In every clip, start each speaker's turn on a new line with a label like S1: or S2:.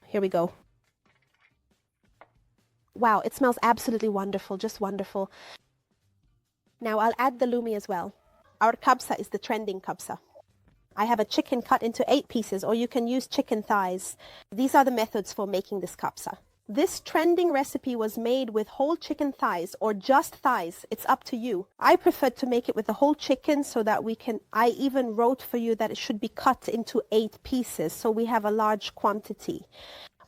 S1: Here we go. Wow, it smells absolutely wonderful, just wonderful. Now I'll add the lumi as well. Our kabsa is the trending kabsa. I have a chicken cut into 8 pieces, or you can use chicken thighs. These are the methods for making this kabsa. This trending recipe was made with whole chicken thighs or just thighs. It's up to you. I preferred to make it with the whole chicken so that I even wrote for you that it should be cut into 8 pieces so we have a large quantity.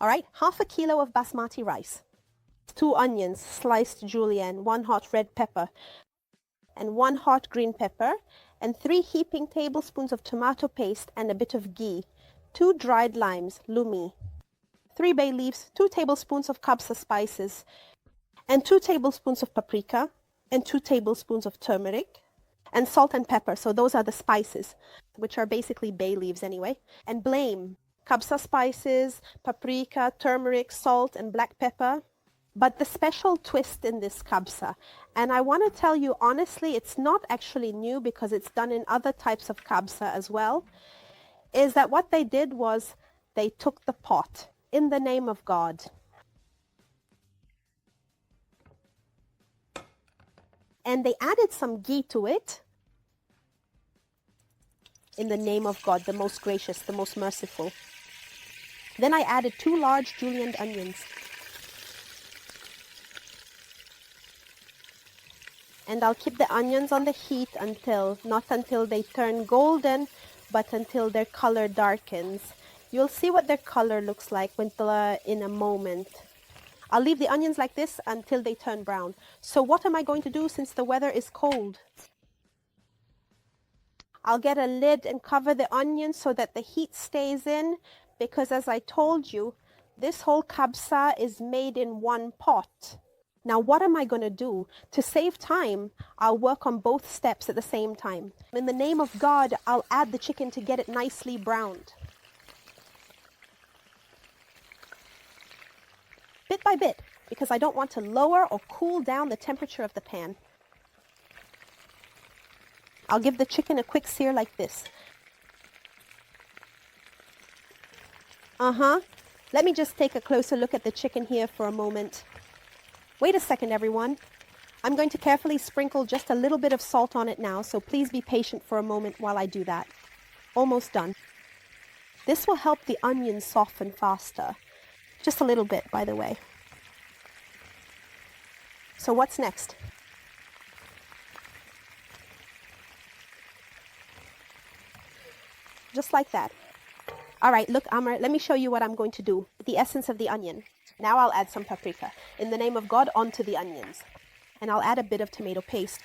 S1: All right, 1/2 kilo of basmati rice, 2 onions, sliced julienne, 1 hot red pepper, and 1 hot green pepper, and 3 heaping tablespoons of tomato paste and a bit of ghee, 2 dried limes, lumi, 3 bay leaves, 2 tablespoons of kabsa spices, and 2 tablespoons of paprika, and 2 tablespoons of turmeric, and salt and pepper. So those are the spices, which are basically bay leaves anyway. And blame, kabsa spices, paprika, turmeric, salt, and black pepper. But the special twist in this kabsa, and I want to tell you honestly, it's not actually new because it's done in other types of kabsa as well, is that what they did was they took the pot in the name of God and they added some ghee to it in the name of God, the most gracious, the most merciful. Then I added 2 large julienne onions. And I'll keep the onions on the heat not until they turn golden, but until their color darkens. You'll see what their color looks like in a moment. I'll leave the onions like this until they turn brown. So what am I going to do since the weather is cold? I'll get a lid and cover the onions so that the heat stays in, because as I told you, this whole kabsa is made in one pot. Now, what am I going to do? To save time, I'll work on both steps at the same time. In the name of God, I'll add the chicken to get it nicely browned. Bit by bit, because I don't want to lower or cool down the temperature of the pan. I'll give the chicken a quick sear like this. Let me just take a closer look at the chicken here for a moment. Wait a second, everyone. I'm going to carefully sprinkle just a little bit of salt on it now, so please be patient for a moment while I do that. Almost done. This will help the onions soften faster. Just a little bit, by the way. So what's next? Just like that. All right, look, Amr, let me show you what I'm going to do. The essence of the onion. Now I'll add some paprika. In the name of God, onto the onions. And I'll add a bit of tomato paste.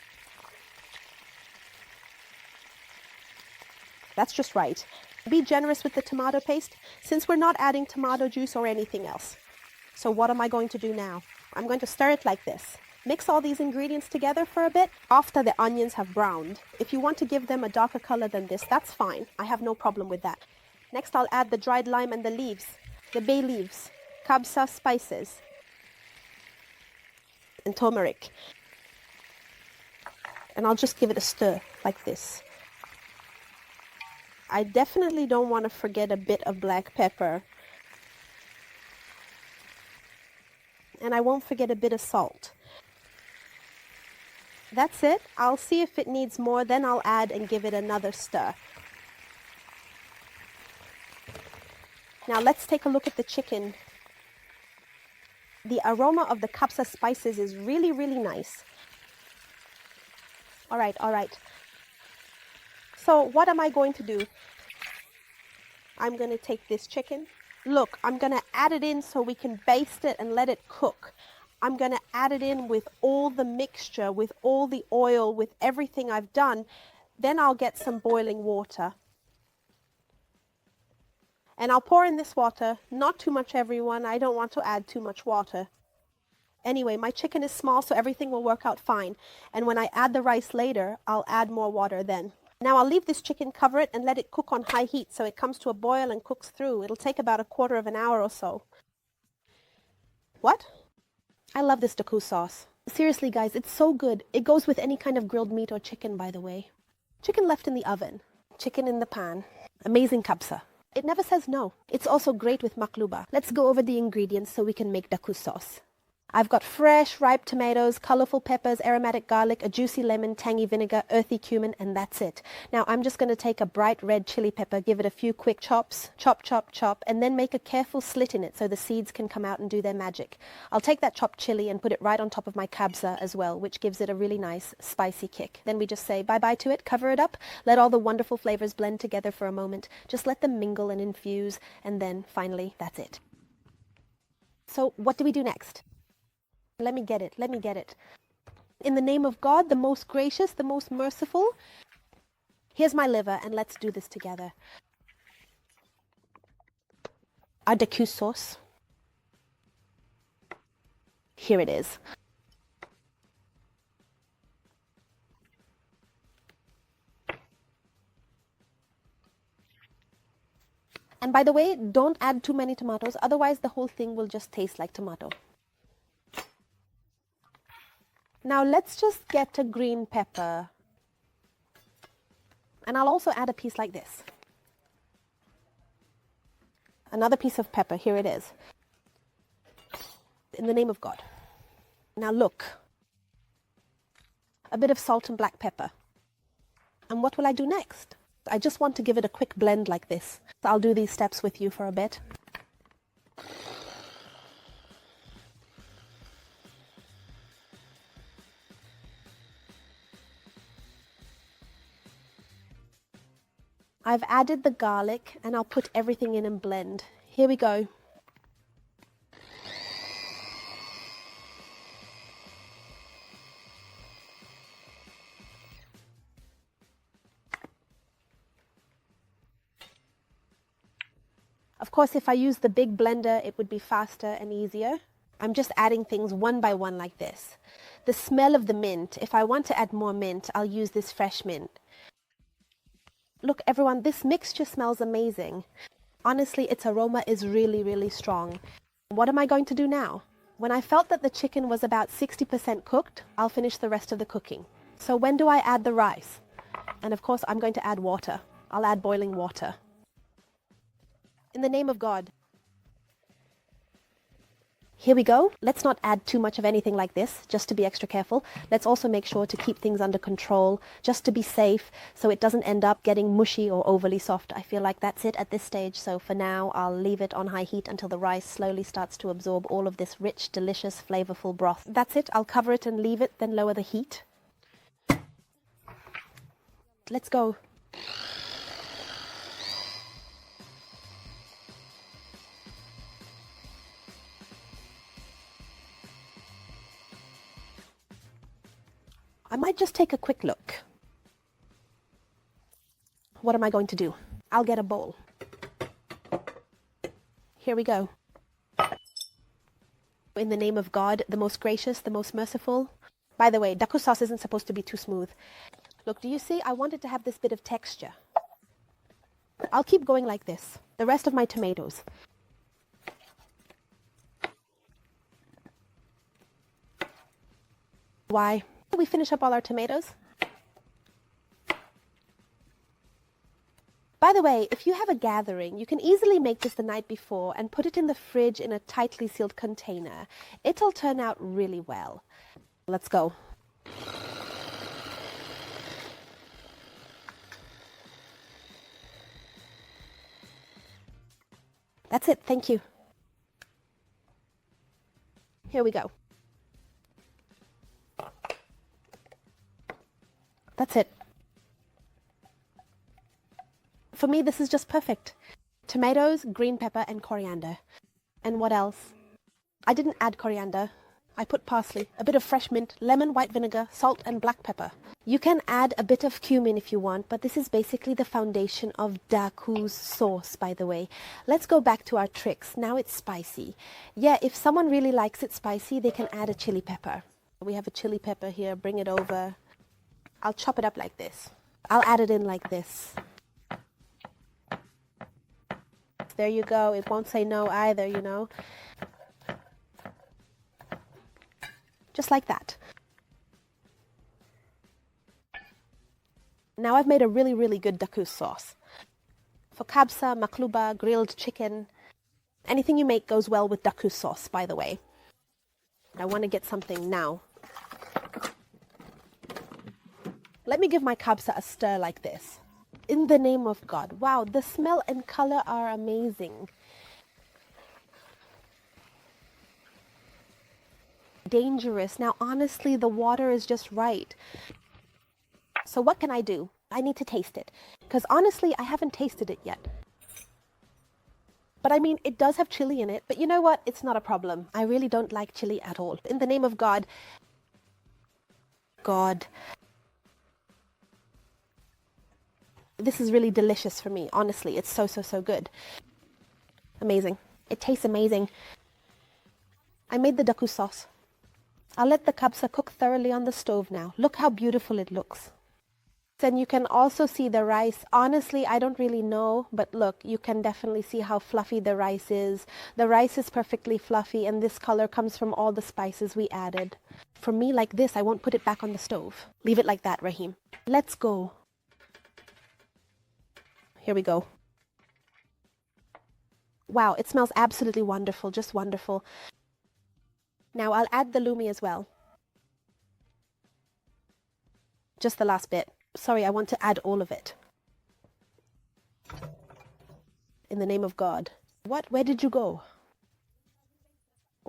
S1: That's just right. Be generous with the tomato paste, since we're not adding tomato juice or anything else. So what am I going to do now? I'm going to stir it like this. Mix all these ingredients together for a bit after the onions have browned. If you want to give them a darker color than this, that's fine. I have no problem with that. Next, I'll add the dried lime and the leaves, the bay leaves, kabsa spices, and turmeric. And I'll just give it a stir like this. I definitely don't want to forget a bit of black pepper. And I won't forget a bit of salt. That's it. I'll see if it needs more, then I'll add and give it another stir. Now let's take a look at the chicken. The aroma of the kabsa spices is really, really nice. All right. So what am I going to do? I'm going to take this chicken. Look, I'm going to add it in so we can baste it and let it cook. I'm going to add it in with all the mixture, with all the oil, with everything I've done. Then I'll get some boiling water. And I'll pour in this water, not too much, everyone. I don't want to add too much water. Anyway, my chicken is small, so everything will work out fine. And when I add the rice later, I'll add more water then. Now I'll leave this chicken, cover it, and let it cook on high heat so it comes to a boil and cooks through. It'll take about 1/4 of an hour or so. What? I love this daku sauce. Seriously, guys, it's so good. It goes with any kind of grilled meat or chicken, by the way. Chicken left in the oven. Chicken in the pan. Amazing kabsa. It never says no. It's also great with makluba. Let's go over the ingredients so we can make daku sauce. I've got fresh, ripe tomatoes, colorful peppers, aromatic garlic, a juicy lemon, tangy vinegar, earthy cumin, and that's it. Now I'm just going to take a bright red chili pepper, give it a few quick chops, chop, chop, chop, and then make a careful slit in it so the seeds can come out and do their magic. I'll take that chopped chili and put it right on top of my kabsa as well, which gives it a really nice spicy kick. Then we just say bye-bye to it, cover it up, let all the wonderful flavors blend together for a moment, just let them mingle and infuse, and then finally that's it. So what do we do next? Let me get it. In the name of God, the most gracious, the most merciful, here's my liver, and let's do this together. Our daku sauce. Here it is. And by the way, don't add too many tomatoes, otherwise the whole thing will just taste like tomato. Now let's just get a green pepper. And I'll also add a piece like this. Another piece of pepper, here it is. In the name of God. Now look. A bit of salt and black pepper. And what will I do next? I just want to give it a quick blend like this. So I'll do these steps with you for a bit. I've added the garlic and I'll put everything in and blend. Here we go. Of course, if I use the big blender, it would be faster and easier. I'm just adding things one by one like this. The smell of the mint, if I want to add more mint, I'll use this fresh mint. Look, everyone, this mixture smells amazing. Honestly, its aroma is really, really strong. What am I going to do now? When I felt that the chicken was about 60% cooked, I'll finish the rest of the cooking. So when do I add the rice? And of course, I'm going to add water. I'll add boiling water. In the name of God. Here we go. Let's not add too much of anything like this, just to be extra careful. Let's also make sure to keep things under control, just to be safe, so it doesn't end up getting mushy or overly soft. I feel like that's it at this stage, so for now I'll leave it on high heat until the rice slowly starts to absorb all of this rich, delicious, flavorful broth. That's it. I'll cover it and leave it, then lower the heat. Let's go. I might just take a quick look. What am I going to do? I'll get a bowl. Here we go. In the name of God, the most gracious, the most merciful. By the way, daku sauce isn't supposed to be too smooth. Look, do you see? I wanted to have this bit of texture. I'll keep going like this. The rest of my tomatoes. Why? We finish up all our tomatoes. By the way, if you have a gathering, you can easily make this the night before and put it in the fridge in a tightly sealed container. It'll turn out really well. Let's go. That's it. Thank you. Here we go. That's it. For me, this is just perfect. Tomatoes, green pepper, and coriander. And what else? I didn't add coriander. I put parsley, a bit of fresh mint, lemon, white vinegar, salt, and black pepper. You can add a bit of cumin if you want, but this is basically the foundation of daku's sauce, by the way. Let's go back to our tricks. Now it's spicy. Yeah, if someone really likes it spicy, they can add a chili pepper. We have a chili pepper here. Bring it over. I'll chop it up like this. I'll add it in like this. There you go. It won't say no either, you know. Just like that. Now I've made a really, really good daku sauce. For kabsa, makluba, grilled chicken, anything you make goes well with daku sauce, by the way. I want to get something now. Let me give my kabsa a stir like this. In the name of God. Wow, the smell and color are amazing. Dangerous. Now, honestly, the water is just right. So what can I do? I need to taste it. Because honestly, I haven't tasted it yet. But I mean, it does have chili in it. But you know what? It's not a problem. I really don't like chili at all. In the name of God. God. This is really delicious for me. Honestly, it's so, so, so good. Amazing. It tastes amazing. I made the daku sauce. I'll let the kabsa cook thoroughly on the stove now. Look how beautiful it looks. And you can also see the rice. Honestly, I don't really know, but look, you can definitely see how fluffy the rice is. The rice is perfectly fluffy, and this color comes from all the spices we added. For me, like this, I won't put it back on the stove. Leave it like that, Rahim. Let's go. Here we go. Wow, it smells absolutely wonderful, just wonderful. Now I'll add the lumi as well. Just the last bit. Sorry, I want to add all of it. In the name of God. What? Where did you go?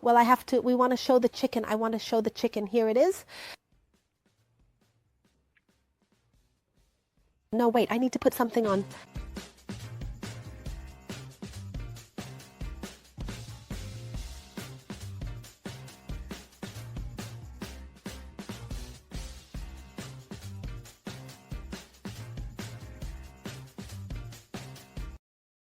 S1: Well, we want to show the chicken. I want to show the chicken. Here it is. No, wait, I need to put something on.